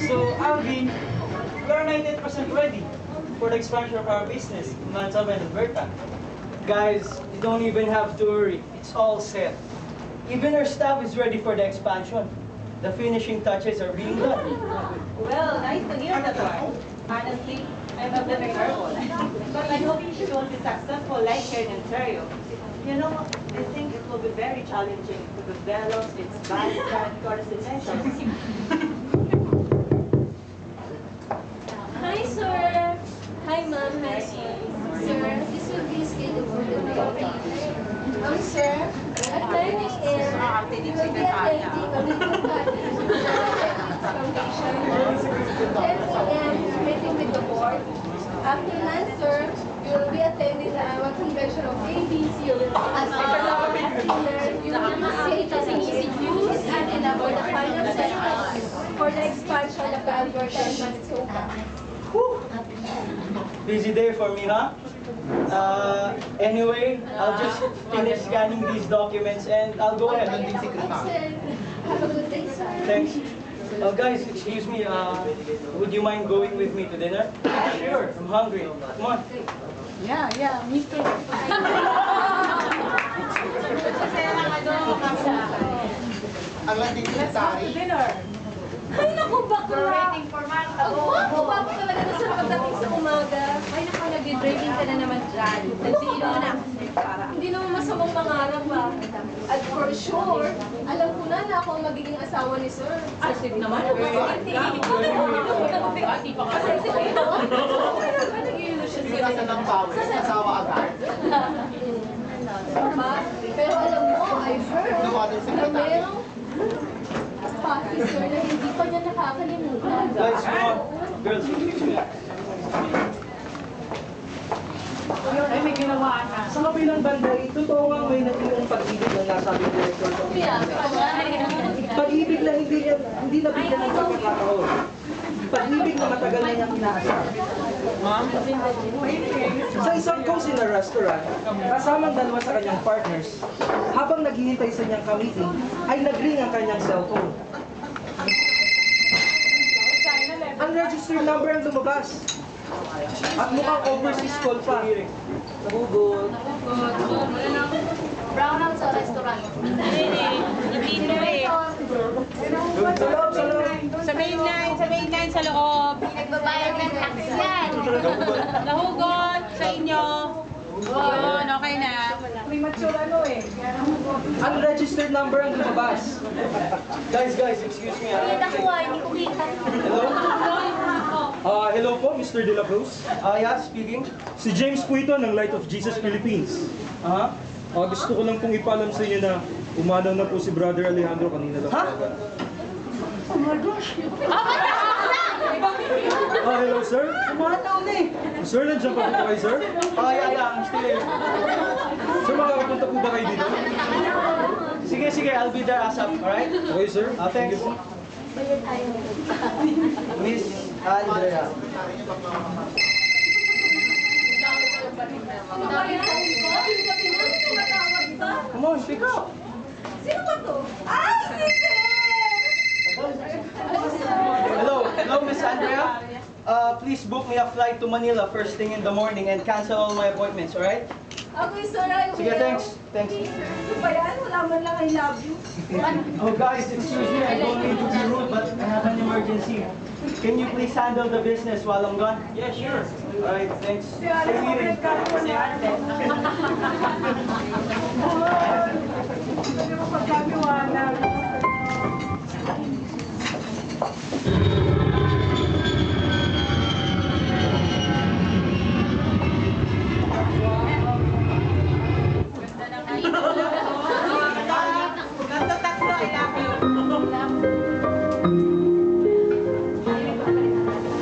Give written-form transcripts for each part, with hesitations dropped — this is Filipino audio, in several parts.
So, Alvin, we are 98% ready for the expansion of our business in Manitoba and Alberta. Guys, you don't even have to worry. It's all set. Even our staff is ready for the expansion. The finishing touches are being done. Well, nice to hear that one. Honestly, I'm a bit nervous. But I hope it will be successful like here in Ontario. You know, I think it will be very challenging to develop its vast coordinations. Hi, sir. Hi, ma'am. Hi, sir. Sir, this will be scheduled for the day. Sir, at 9 a.m., we will be attending a meeting foundation. 10 a.m. is meeting with the board. After lunch, sir, you will be attending the annual convention of ABC. You will as you will see the news and for the final session for the expansion of the Alberta and Manitoba. Busy day for me, huh? Anyway, I'll just finish scanning these documents and I'll go ahead. Have a good day, sir. Thanks. Guys, excuse me, would you mind going with me to dinner? Sure, I'm hungry. Come on. Yeah, me too. Ang landing secretary. Dinner. Ay, naku, bakla! We're waiting for Martha. Ako, bako talaga na sa pagdating sa umaga. Ay, naku, nag-drinking ka na naman dyan. Nagsino na. Hindi naman masamang mangarap ah. At for sure, alam ko na ako ang magiging asawa ni Sir. Asip naman. Hindi ka sa nang bawal, asawa agad. Pero alam mo, I heard Dumating na secretary. merong pati Sir na hindi pa niya nakakalimutan. Guys, come on. Girls, excuse me. Ay, may ginawa na. Sa kabilang banda, totoo nga may naging pag-ibig ng nasabi ng director. Pag-ibig na hindi nabigyan ng pagkakataon. Pag-ibig na matagal na niyang inaasar. Sa isang cozy na restaurant, kasamang dalawa sa kanyang partners, habang naghihintay sa niyang ka-meeting, ay nag-ring ang kanyang cellphone. Ang registered number ang lumabas. At mukhang overseas call pa. Nahugot. Brownout sa restaurant. Sa loob, sa loob. Sa mainline sa loob. Nagbabayad ng tax yan. Nahugot sa inyo. Yun, okay na. Ang registered number ang lumabas. Guys, excuse me. Kita ko ah, hindi ko kita. Hello? Hello po, Mr. De La Cruz. Yeah, speaking. Si James po ito ng Light of Jesus Philippines. Uh-huh. Gusto ko lang pong ipaalam sa inyo na umanaw na po si Brother Alejandro kanina lang. Ha? Hello sir. Umanaw na eh. Sir, nandiyan pa po kayo, sir? Yeah, I'm still here. Sir, makakapunta po ba kayo dito? Sige, I'll be there ASAP, alright? Okay, sir. Thanks. Sige po. Miss Andrea. Come on, pick up. Sino ba to? Ay, si Sir! Hello, Miss Andrea. Please book me a flight to Manila first thing in the morning and cancel all my appointments, alright? Okay, sir, I will. Sige, thanks. Ano ba yan? Wala man lang I love you. Oh, guys, excuse me. I don't mean to be rude, but I have an emergency. Can you please handle the business while I'm gone? Yeah, sure. Alright, thanks. Stay here.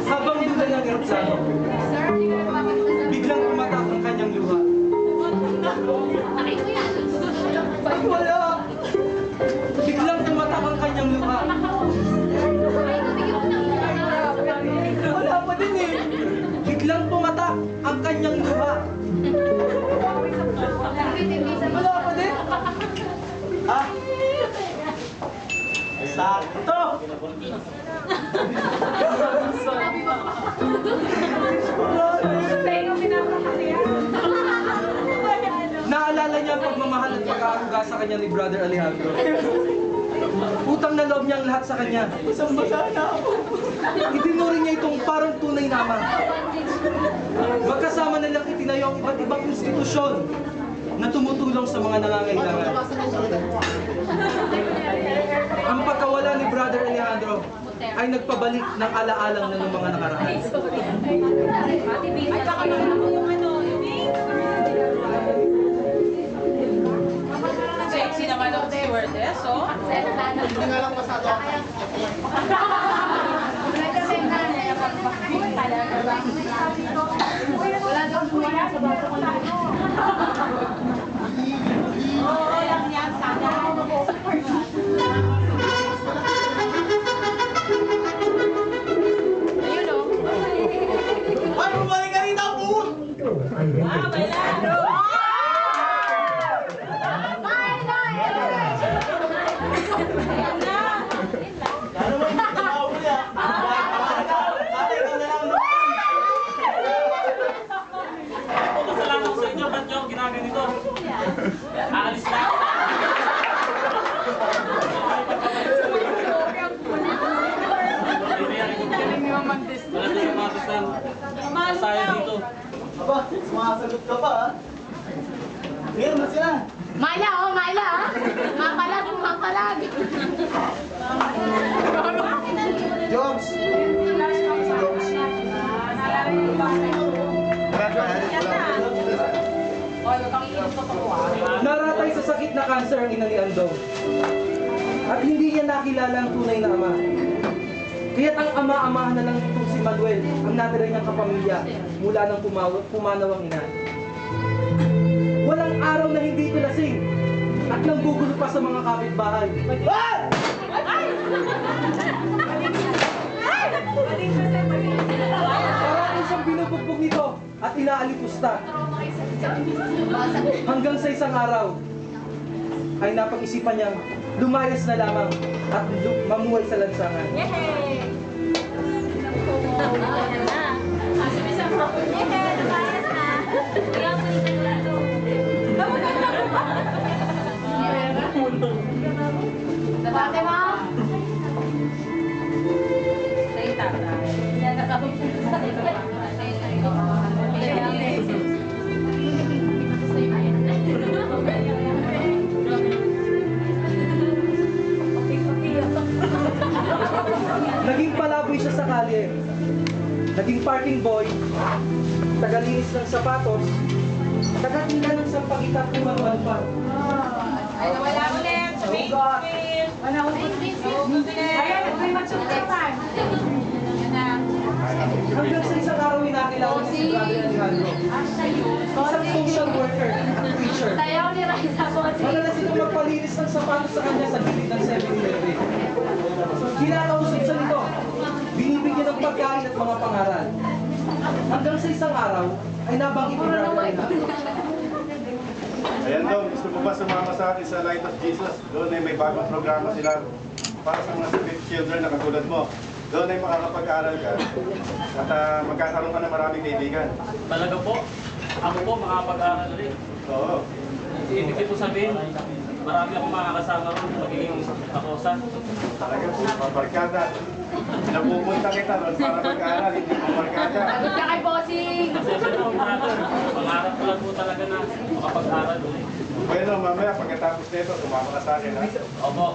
Habang duda ng eroplano, biglang tumatak ang kanyang luha. Ay, wala! Biglang tumatak ang kanyang luha. Wala pa din eh. Biglang tumatak ang kanyang luha. Wala pa din. Ah! Sakto! Naalala niya ang pagmamahal at pag-aaruga sa kanya ni Brother Alejandro. Utang na loob niya ang lahat sa kanya. Isang basa na ako. Itinuring niya itong parang tunay na ama. Magkasama nilang itinayo ang iba't ibang institusyon na tumutulong sa mga nangangailangan. Ang pagkawala ni Brother Alejandro ay nagpabalik ng alaalang na ng mga nakaraan. Ay, baka naman ako yung ano, sexy naman ang stewardess, oh. Hindi nga lang masyado ako. Oo, lang yan, sana. Ayun, oh. Ay, bumalik ka rito, buhol! Ah, bailando! Ano mo yung nakahuli ah? Tatay, ikaw na lang. Kasalanan ko sa inyo, ba't nyo ginaganito? Aalis na ako. Wala tayong matas ng masaya dito. Aba, sumasagot ka pa ah. Sige, mas sila. Maila, oh, Maila, ah. Mapalag, mapalag. Jones! Jones! Naratay sa sakit na kanser ang ina ni Andong. At hindi niya nakilala ang tunay na ama. Kaya't ang ama-amahan na lang itong si Manuel ang natira niyang kapamilya mula nang pumanaw ang ina. Walang araw na hindi ito lasing at nanggugulo pa sa mga kapitbahay. Parang siyang binubugbog nito at inaalipusta. Hanggang sa isang araw ay napag-isipan niyang lumayas na lamang at mamuhay sa lansangan. Dati mo? Naging palaboy siya sa kalye. Naging parking boy, tagalinis ng sapatos, tagatila ng sampagita kumanuan pa. Ay, nawala ulit sa main field. Ayan, may magsumpa. Yan na. Hanggang sa isang araw inakilala niya si Brother Alejandro. Isang social worker at preacher. Tayaw ni Raisa po. Madalas itong magpalinis ng sapatos sa kanya sa gilid ng 7-Eleven. Kinakausap sa nito, binibigyan ng pagkain at mga pangaral. Hanggang sa isang araw, ay nabanggit ni Brother Alejandro. Ayan daw, gusto mo ba sumama sa atin sa Light of Jesus? Doon ay may bagong programa sila para sa mga spirit children na katulad mo. Doon ay makakapag-aral ka at magkakaroon ka ng maraming kaibigan. Talaga po, ako po makapag-aaral ulit. Oo. Ibig po sabihin, marami akong makakasama ron, magiging kakosa. Talaga po, pabarkada. Napupunta kita doon para mag-aaral, hindi mo barkada. Sagot ka kay Bossing. Pasensya na po, brother. Pangarap ko lang po talaga na makapag-aral ulit. Bueno, mamaya pagkatapos nito, sumama ka sa akin, ha? Opo.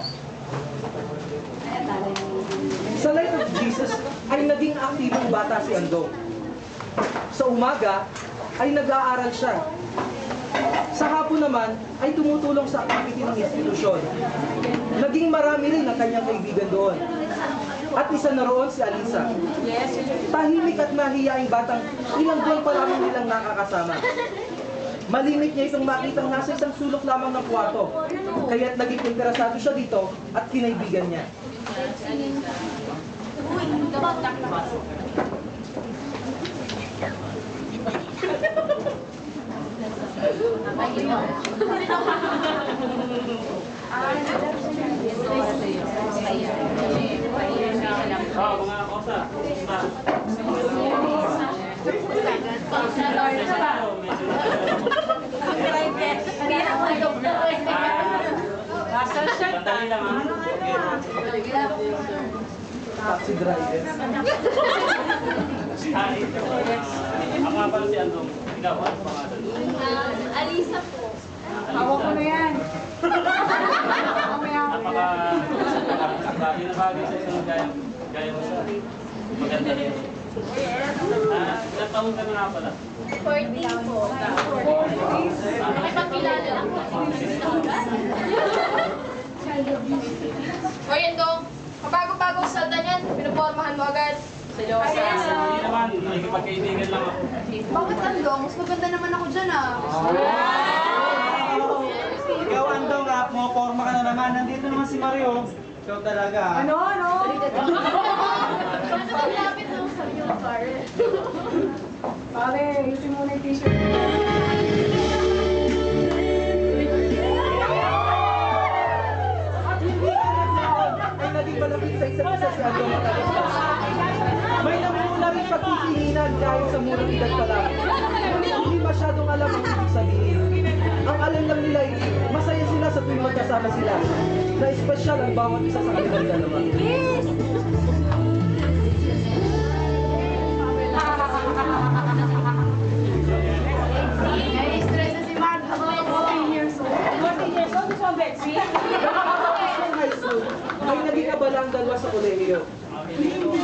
Sa Light of Jesus ay naging aktibong bata si Andong. Sa umaga ay nag-aaral siya. Sa hapon naman ay tumutulong sa activity ng institusyon. Naging marami rin ang kanyang kaibigan doon. At isa na roon si Alisa. Tahimik at mahiyaing batang ilang buwan pa lamang nilang nakakasama. Malimit niya itong makitang nasa isang sulok lamang ng kwarto. Kaya't naging interesado siya dito at kinaibigan niya. Mga kosa. Nasa shirt. Sandali lang ha. Taxi driver. Ako nga pala si Andong. Ikaw, ano pangalan? Alisa po. Hawak ko na yan. Mamaya. Napaka bagay sa isang gaya mo sa maganda rin. Ilang taon ka na nga pala? 14 po. Nakipagkilala lang po. Hoy, Endong, kabago-bago sa salta niyan, pinupormahan mo agad. Hindi naman, nakikipagkaibigan lang ako. Bakit, Endong? Mas maganda naman ako dyan, ah. Ikaw, Andong, pumaporma ka na naman. Nandito naman si Mario. Ikaw talaga. Ano? Lapit lang sa iyo, Carl. Pare, ayusin mo na yung t-shirt. Ay naging malapit sa isa't isa si Andong at Alisa. May namumula rin pagkisihinan dahil sa murang edad pa lang. Hindi masyadong alam ang ibig sabihin. Ang alam lang nila ay masaya sila sa tuwing magkasama sila. Na espesyal ang bawat isa sa kanilang dalawa. Nai-stress na si Mark. Ako ay 14 years old. 14 years old, gusto mo, Betsy? Pagkatapos ng high school, ay naging abala ang dalawa sa kolehiyo.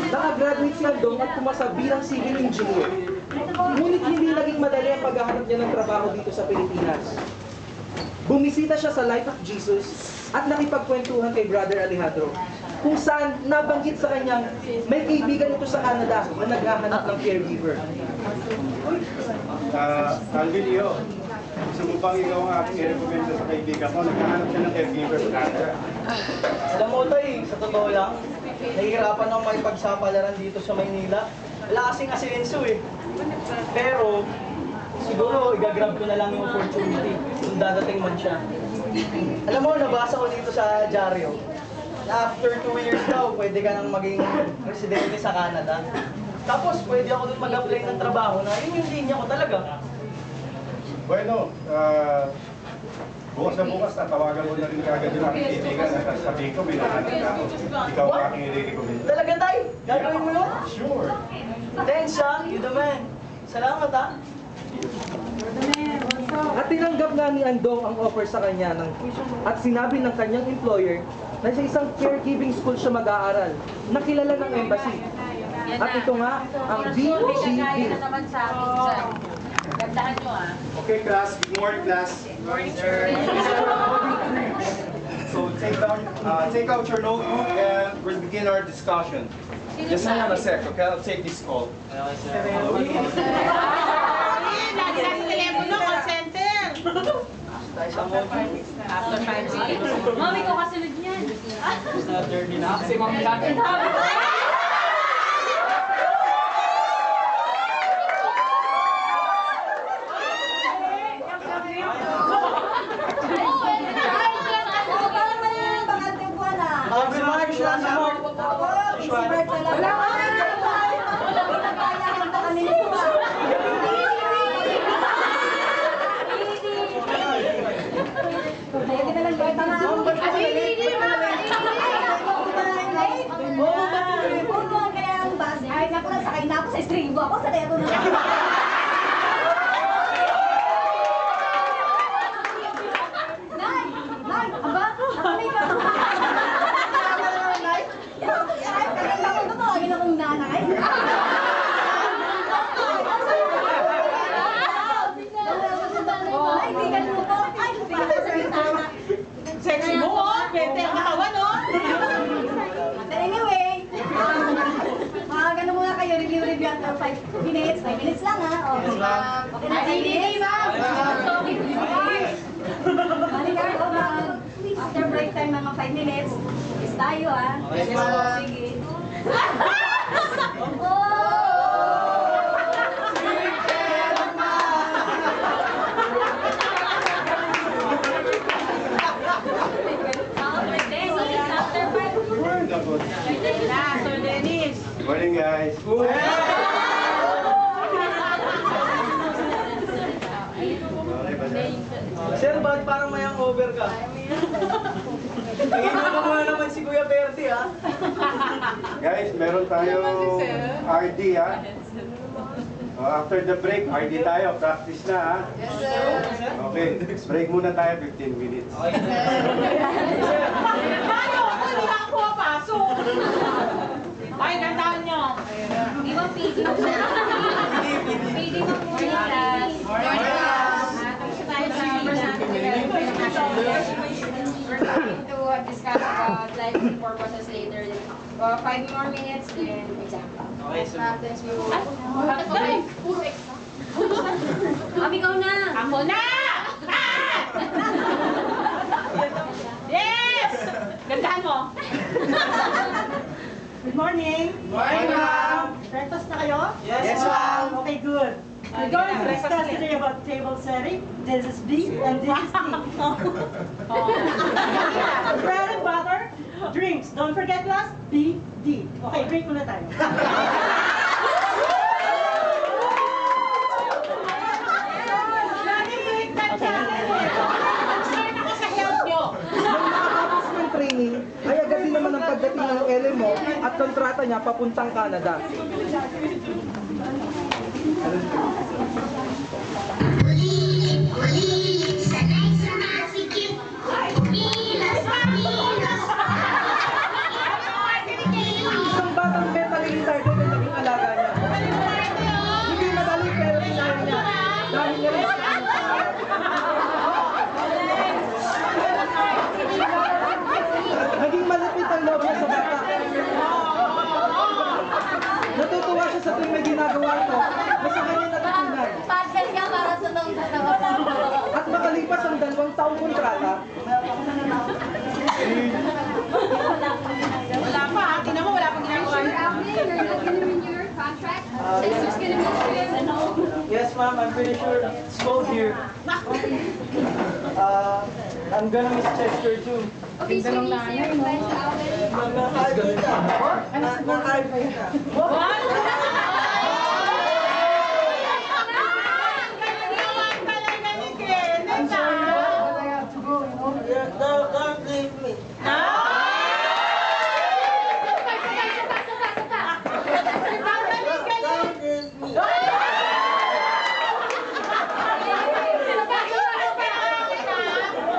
Nakagraduate si Andong at pumasa bilang civil engineer. Ngunit hindi naging madali ang paghahanap niya ng trabaho dito sa Pilipinas. Bumisita siya sa Life of Jesus at nakipagkwentuhan kay Brother Alejandro, kung saan nabanggit sa kanyang may kaibigan ito sa Canada na naghahanap ng caregiver. Alvin, iyo. Gusto mo bang ikaw ang aking i-recommend sa kaibigan ko? Naghahanap siya ng caregiver sa Canada. Alam mo, Tay, sa totoo lang, nahihirapan akong makipagsapalaran dito sa Maynila. Wala kasing asenso eh. Pero, siguro, igagrab ko na lang yung opportunity kung dadating man siya. Alam mo, nabasa ko dito sa dyaryo na after 2 years daw, pwede ka nang maging residente sa Canada. Tapos, pwede ako dun mag-apply ng trabaho na yun yung linya ko talaga. Bueno, bukas na bukas, tatawagan ko na rin kagad yung aking kaibigan at sabihin ko, may nahanap na ako. Ikaw ang aking i-recommend. Talaga, Tay? Gagawin mo yun? Sure. Thanks, you the man. Salamat, ha? At tinanggap nga ni Andong ang offer sa kanya at sinabi ng kanyang employer na sa isang caregiving school siya mag-aaral na kilala ng embassy. At ito nga ang BGB. na naman sa akin dyan. Gandahan nyo, ah. Okay, class. Good morning, class. Morning, sir. So take out your notebook and we'll begin our discussion. Just hang on a sec, okay? I'll take this call. Lagi na sa telepono, call center. Tayo sa movie. After 5 minutes. Mami ko kasunod niyan. It's not dirty na. Kasi mami natin. Good morning, Ay, naku, nasakay na ako sa estribo ako sa deto na. Nay! Nay! Aba? Nay ka! Nay! Ay, kanina ko ito, tawagin akong nanay. Ay, di ka luto. Ay, di ka sa bintana. Sexy mo, oh. Pwede ang katawan, oh. But anyway, ganun muna kayo, review after 5 minutes. 5 minutes lang, ha? Okay, okay na, 5 minutes? After break time, mga 5 minutes, is tayo, ha? Okay, ma'am. Sige. guys. Okay ba dyan? Sir, bakit parang may hangover ka? Tingin mo muna naman si Kuya Bertie, ha? Guys, meron tayong RD ha. After the break, RD tayo. Practice na ha. Yes, sir. Okay, break muna tayo 15 minutes. Tayo! Hindi na ako pumapasok! Ay, gandaan nyo! Di ba PD mo muna? PD mo muna, class. Tapos tayo sa we're going to discuss about life purposes later. 5 more minutes, then exam. Okay, so... Puro exam. Abi, ikaw na! Ako na! Yes! Gandaan mo! Good morning! Morning, ma'am! Breakfast na kayo? Yes, ma'am! Okay, good. We're going to discuss today about table setting. This is B and this is C. Bread and butter, drinks. Don't forget class, B, D. Okay, break muna tayo. Concern ako sa health nyo. Nang makatapos ng training, ay agad din naman ang pagdating ng LMO at kontrata niya papuntang Canada. Isang batang mentally retarded ang naging alaga niya. Hindi madali pero kinain niya. Dahil niya rin sa kanyang pangarap. Naging malapit ang loob niya sa bata. Natutuwa siya sa tuwing may ginagawa ito na sa kanya natutunan. Partial ka para sa taong At makalipas ang 2 taong kontrata, Wala pa, ha? Tingnan mo, wala pang ginagawa Sure, niya. Alvin, you're not gonna renew your contract? Since there's gonna be Yes, ma'am, I'm pretty sure it's cold here. I'm gonna miss Chester too. Okay, so you say your goodbyes to Alvin. I'm sorry, but I have to go, you know? Don't leave me. Don't leave me.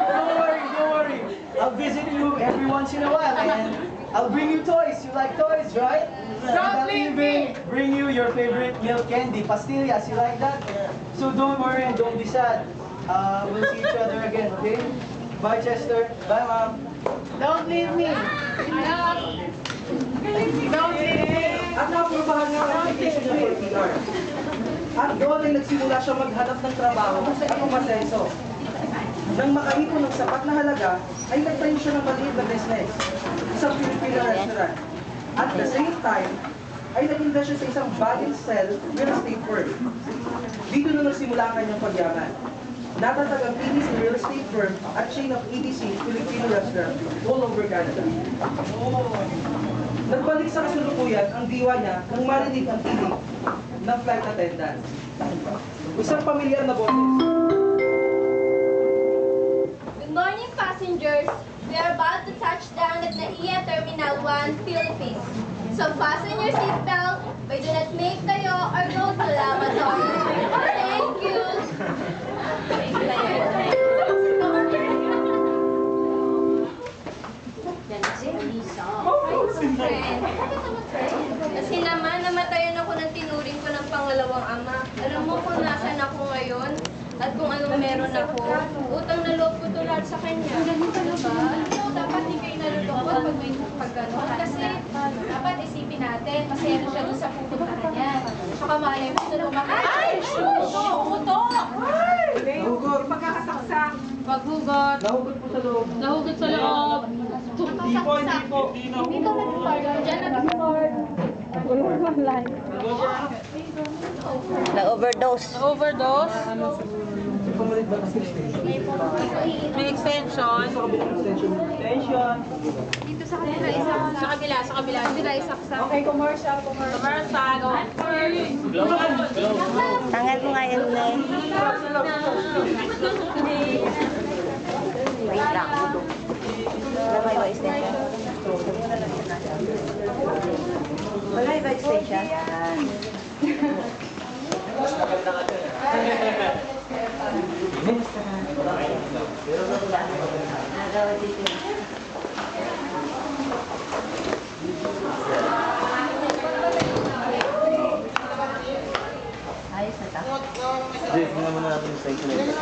Don't worry. I'll visit you every once in a while and I'll bring you toys. You like toys, right? And I'll even bring you your favorite milk candy, pastillas. You like that? So don't worry and don't be sad. We'll see each other again, okay? Bye, Chester. Bye, Mom. Don't leave me. Don't leave me. at naaprubahan nga ang application niya for PR. At doon ay nagsimula siya maghanap ng trabaho at umasenso. Nang makaipon ng sapat na halaga, ay nagtayo siya ng maliit na business, isang Filipino restaurant. At the same time, ay nag-invest siya sa isang buy and sell real estate firm. Dito na nagsimula ang kanyang pagyaman. Natatag ang EDC real estate firm at chain of EDC Filipino restaurant all over Canada. Nagbalik sa kasulukuyan ang diwa niya nang marinig ang tinig ng flight attendant. Isang pamilyar na boses. Good morning, passengers. We are about to touch down at NAIA Terminal 1, Philippines. So fasten your seatbelt, but do not make tayo or go to lavatory. Thank you. Kasi naman, namatayan ako ng tinuring ko ng pangalawang ama. Alam mo kung nasan ako ngayon? At kung anong meron ako, utang na loob ko to lahat sa kanya. Diba? Dapat hindi kayo nalulungkot pag may pagganon. Kasi dapat isipin natin, masaya na siya doon sa pupuntahan niya. Saka malay mo sa lumakay. Ay! Uto! Nahugot. Pagkakasaksak. Paghugot. Nahugot po sa loob. Nahugot sa loob. Hindi po. Dito na yung card. Diyan na yung card. Overdose. Pumalit ba kasi station? May extension. Sa kabilang extension. Attention. Dito sa kabila, sa kabila, sa kabila. Sa kabila, isaksak. Okay, commercial, commercial. Commercial, go. Tangan mo nga yan, Nay. Wait lang. Wala may iba extension. Wala iba extension. Nagawa dito. Ayos na ta. Jeff, tingnan muna natin yung station nito.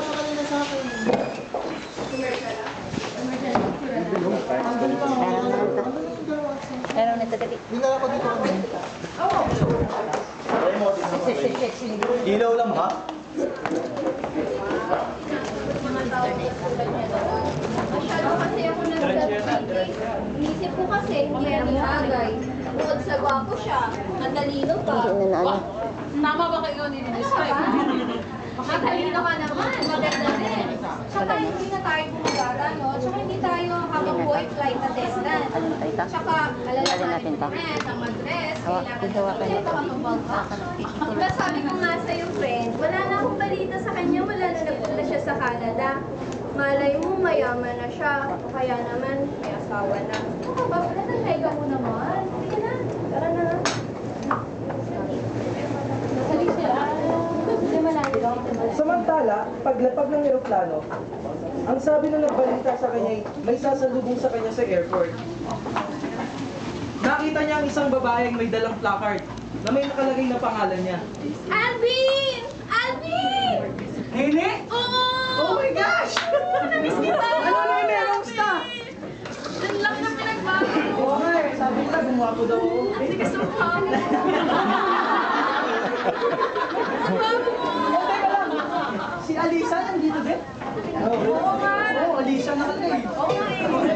Meron na ito dali. Ilaw lang ba? Masyado kasi ako nagdadagdag. Inisip ko kasi hindi yan bagay. Bukod sa gwapo siya, matalino pa. Tama ba kayo nini-describe? Matalino ka naman, maganda din. Tsaka hindi na tayo bumagara, no? Tsaka hindi tayo habang-buhay flight attendant. Tsaka alalahanin mo rin, ang madress, kailangan na makapag Diba sabi ko nga sa'yo, friend, wala na akong balita sa kanya, wala na nagpunta siya sa Canada. Malay mo, mayaman na siya. Kaya naman, may asawa na. Ano ba? Natagay mo naman. Sige na, tara na. Nasali sila. Hindi malayo. Samantala, paglapag ng eroplano, ang sabi ng nagbalita sa kanya ay may sasalubong sa kanya sa airport. Nakita niya ang isang babaeng may dalang placard na may nakalagay na pangalan niya. Alvin! Alvin! Nene? Oo! Oh my gosh! Namiss kita! Ano Nene? Kamusta? Ang laki ng pinagbago mo. Oo nga eh, sabi nila gumapo daw ako. Kasi gusto mo ka. Ang bago mo! Oh, teka lang. Si Alisa nandito din? Oo nga. Oo, Alisa nakalagay. Oo nga eh.